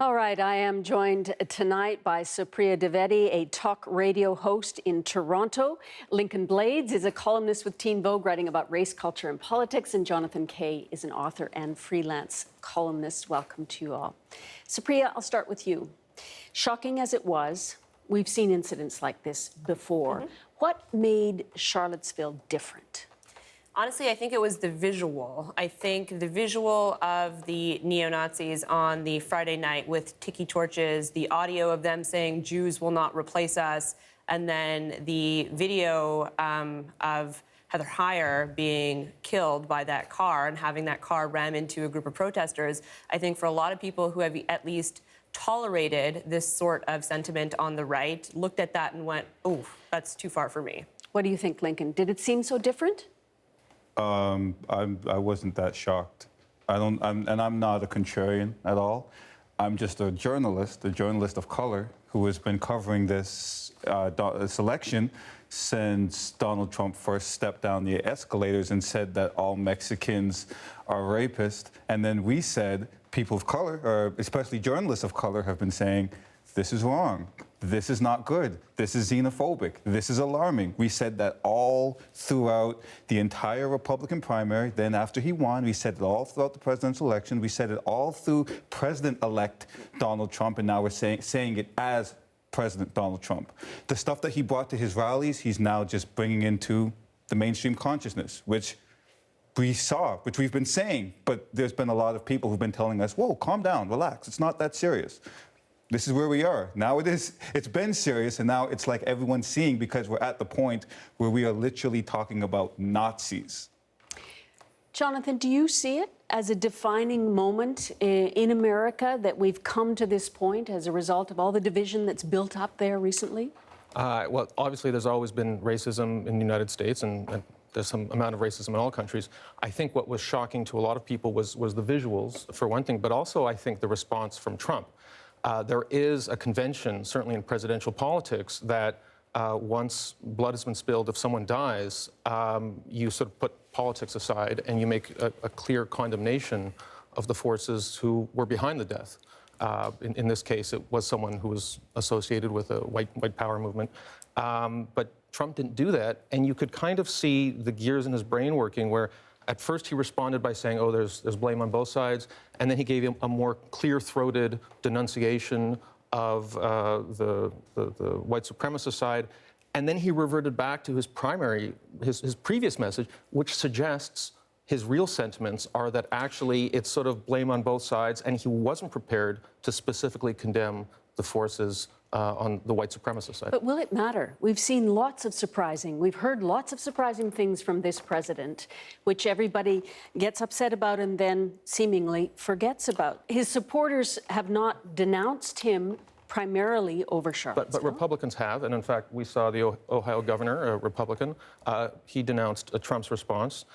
All right, I am joined tonight by Supriya Dwivedi, a talk radio host in Toronto. Lincoln Blades is a columnist with Teen Vogue writing about race, culture, and politics. And Jonathan Kay is an author and freelance columnist. Welcome to you all. Supriya, I'll start with you. Shocking as it was, we've seen incidents like this before. What made Charlottesville different? Honestly, I think it was the visual. I think the visual of the neo-Nazis on the Friday night with tiki torches, the audio of them saying Jews will not replace us, and then the video of Heather Heyer being killed by that car and having that car ram into a group of protesters. I think for a lot of people who have at least tolerated this sort of sentiment on the right, looked at that and went, "Oh, that's too far for me." What do you think, Lincoln? Did it seem so different? I wasn't that shocked. I'm not a contrarian at all. I'm just a journalist of color, who has been covering this election since Donald Trump first stepped down the escalators and said that all Mexicans are rapists. And then we said people of color, or especially journalists of color, have been saying, this is wrong. This is not good. This is xenophobic. This is alarming. We said that all throughout the entire Republican primary. Then after he won, we said it all throughout the presidential election. We said it all through President-elect Donald Trump, and now we're saying it as President Donald Trump. The stuff that he brought to his rallies, he's now just bringing into the mainstream consciousness, which we saw, which we've been saying, but there's been a lot of people who've been telling us, whoa, calm down, relax, it's not that serious. This is where we are. Now it's been serious, and now it's like everyone's seeing, because we're at the point where we are literally talking about Nazis. Jonathan, do you see it as a defining moment in America that we've come to this point as a result of all the division that's built up there recently? Well, obviously there's always been racism in the United States, and there's some amount of racism in all countries. I think what was shocking to a lot of people was the visuals, for one thing, but also I think the response from Trump. There is a convention, certainly in presidential politics, that once blood has been spilled, if someone dies, you sort of put politics aside and you make a clear condemnation of the forces who were behind the death. In this case, it was someone who was associated with a white power movement. But Trump didn't do that, and you could kind of see the gears in his brain working, where at first he responded by saying, oh, there's blame on both sides, and then he gave him a more clear-throated denunciation of the white supremacist side, and then he reverted back to his previous message, which suggests his real sentiments are that actually it's sort of blame on both sides, and he wasn't prepared to specifically condemn the forces on the white supremacist side. But will it matter? We've seen we've heard lots of surprising things from this president, which everybody gets upset about and then seemingly forgets about. His supporters have not denounced him primarily over Charlottesville. But Republicans have, and in fact, we saw the Ohio governor, a Republican, he denounced Trump's response.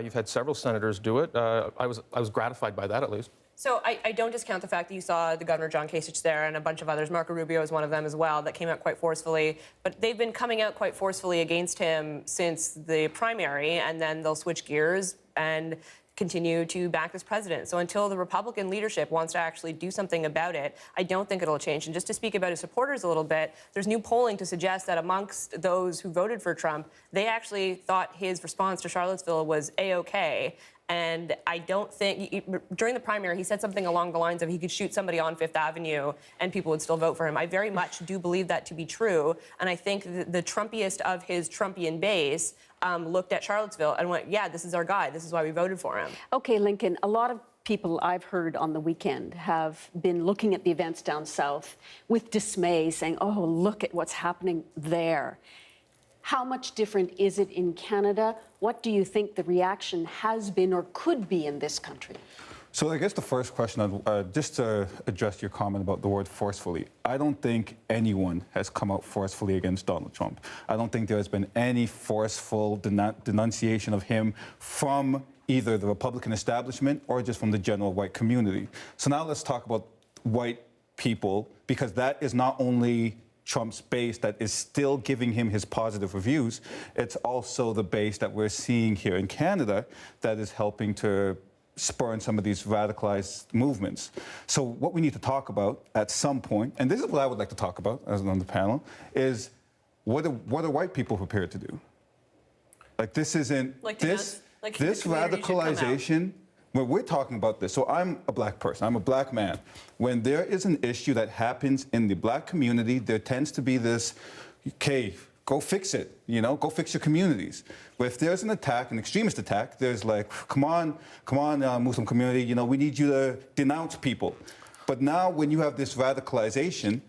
You've had several senators do it. I was gratified by that, at least. So I don't discount the fact that you saw the governor, John Kasich, there, and a bunch of others. Marco Rubio is one of them as well, that came out quite forcefully. But they've been coming out quite forcefully against him since the primary, and then they'll switch gears and continue to back this president. So until the Republican leadership wants to actually do something about it, I don't think it'll change. And just to speak about his supporters a little bit, there's new polling to suggest that amongst those who voted for Trump, they actually thought his response to Charlottesville was A-OK. And I don't think, during the primary, he said something along the lines of he could shoot somebody on Fifth Avenue and people would still vote for him. I very much do believe that to be true. And I think the Trumpiest of his Trumpian base looked at Charlottesville and went, yeah, this is our guy. This is why we voted for him. Okay, Lincoln, a lot of people I've heard on the weekend have been looking at the events down south with dismay, saying, oh, look at what's happening there. How much different is it in Canada? What do you think the reaction has been or could be in this country? So I guess the first question, just to address your comment about the word forcefully, I don't think anyone has come out forcefully against Donald Trump. I don't think there has been any forceful denunciation of him from either the Republican establishment or just from the general white community. So now let's talk about white people, because that is not only Trump's base that is still giving him his positive reviews, it's also the base that we're seeing here in Canada that is helping to spurring some of these radicalized movements. So what we need to talk about at some point, and this is what I would like to talk about as on the panel, is what are white people prepared to do? Like this isn't Like this like this the community should come out. radicalization. When we're talking about this, so I'm a black person, I'm a black man. When there is an issue that happens in the black community, there tends to be this, okay, go fix it, you know, go fix your communities. But if there's an attack, an extremist attack, there's like, come on, Muslim community, you know, we need you to denounce people. But now when you have this radicalization,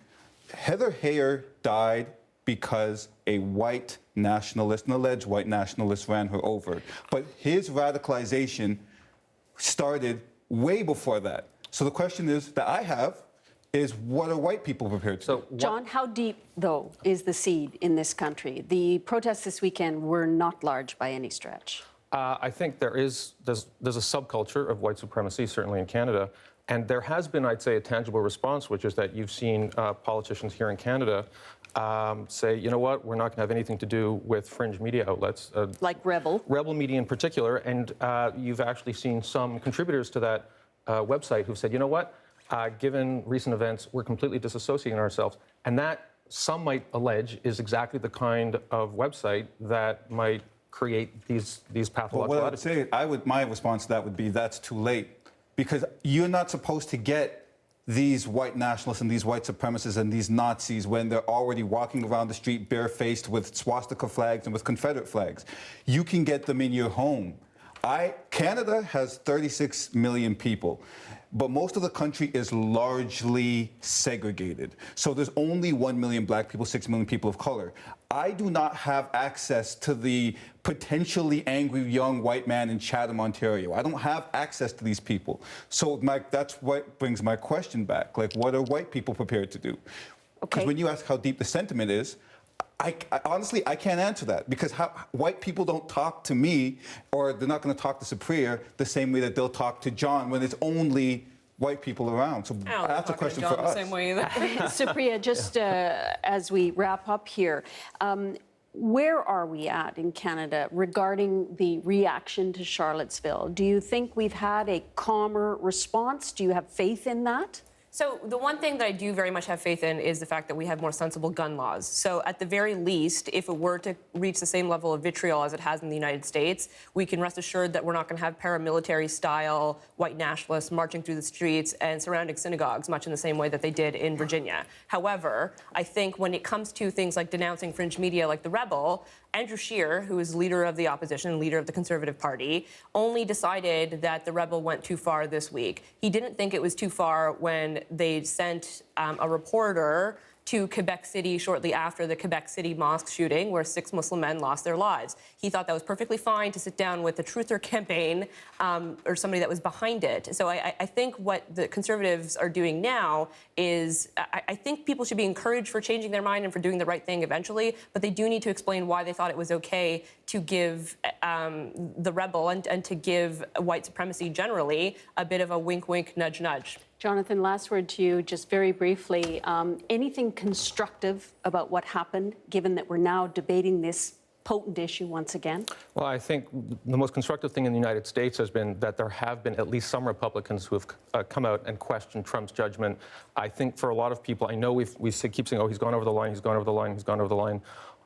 Heather Heyer died because a white nationalist, an alleged white nationalist, ran her over. But his radicalization started way before that. So the question is that I have is, what are white people prepared to do? John, how deep, though, is the seed in this country? The protests this weekend were not large by any stretch. I think there's a subculture of white supremacy, certainly in Canada, and there has been, I'd say, a tangible response, which is that you've seen politicians here in Canada say, you know what, we're not going to have anything to do with fringe media outlets. Like Rebel. Rebel Media in particular, and you've actually seen some contributors to that website who've said, you know what, given recent events, we're completely disassociating ourselves. And that, some might allege, is exactly the kind of website that might create these pathological Well, what I would attitudes. say, my response to that would be, that's too late. Because you're not supposed to get these white nationalists and these white supremacists and these Nazis when they're already walking around the street barefaced with swastika flags and with Confederate flags. You can get them in your home. Canada has 36 million people, but most of the country is largely segregated. So there's only 1 million black people, 6 million people of color. I do not have access to the potentially angry young white man in Chatham, Ontario. I don't have access to these people. So that's what brings my question back. Like, what are white people prepared to do? Because when you ask how deep the sentiment is, I honestly, I can't answer that, because white people don't talk to me, or they're not going to talk to Supriya the same way that they'll talk to John when it's only white people around. So that's a question for us. The same way either. Supriya, just as we wrap up here, where are we at in Canada regarding the reaction to Charlottesville? Do you think we've had a calmer response? Do you have faith in that? So the one thing that I do very much have faith in is the fact that we have more sensible gun laws. So at the very least, if it were to reach the same level of vitriol as it has in the United States, we can rest assured that we're not going to have paramilitary-style white nationalists marching through the streets and surrounding synagogues, much in the same way that they did in Virginia. However, I think when it comes to things like denouncing fringe media like The Rebel, Andrew Scheer, who is leader of the opposition, leader of the Conservative Party, only decided that The Rebel went too far this week. He didn't think it was too far when they sent a reporter to Quebec City shortly after the Quebec City mosque shooting, where 6 Muslim men lost their lives. He thought that was perfectly fine to sit down with the Truther campaign or somebody that was behind it. So I think what the Conservatives are doing now is, I think people should be encouraged for changing their mind and for doing the right thing eventually, but they do need to explain why they thought it was okay to give The Rebel and to give white supremacy generally a bit of a wink, wink, nudge, nudge. Jonathan, last word to you, just very briefly. Anything constructive about what happened, given that we're now debating this potent issue once again? Well, I think the most constructive thing in the United States has been that there have been at least some Republicans who have come out and questioned Trump's judgment. I think for a lot of people, I know we keep saying, oh, he's gone over the line, he's gone over the line, he's gone over the line.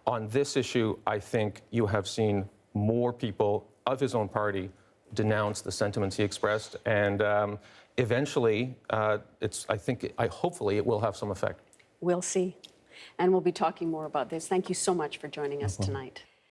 On this issue, I think you have seen more people of his own party denounce the sentiments he expressed, and eventually, hopefully it will have some effect. We'll see. And we'll be talking more about this. Thank you so much for joining us tonight.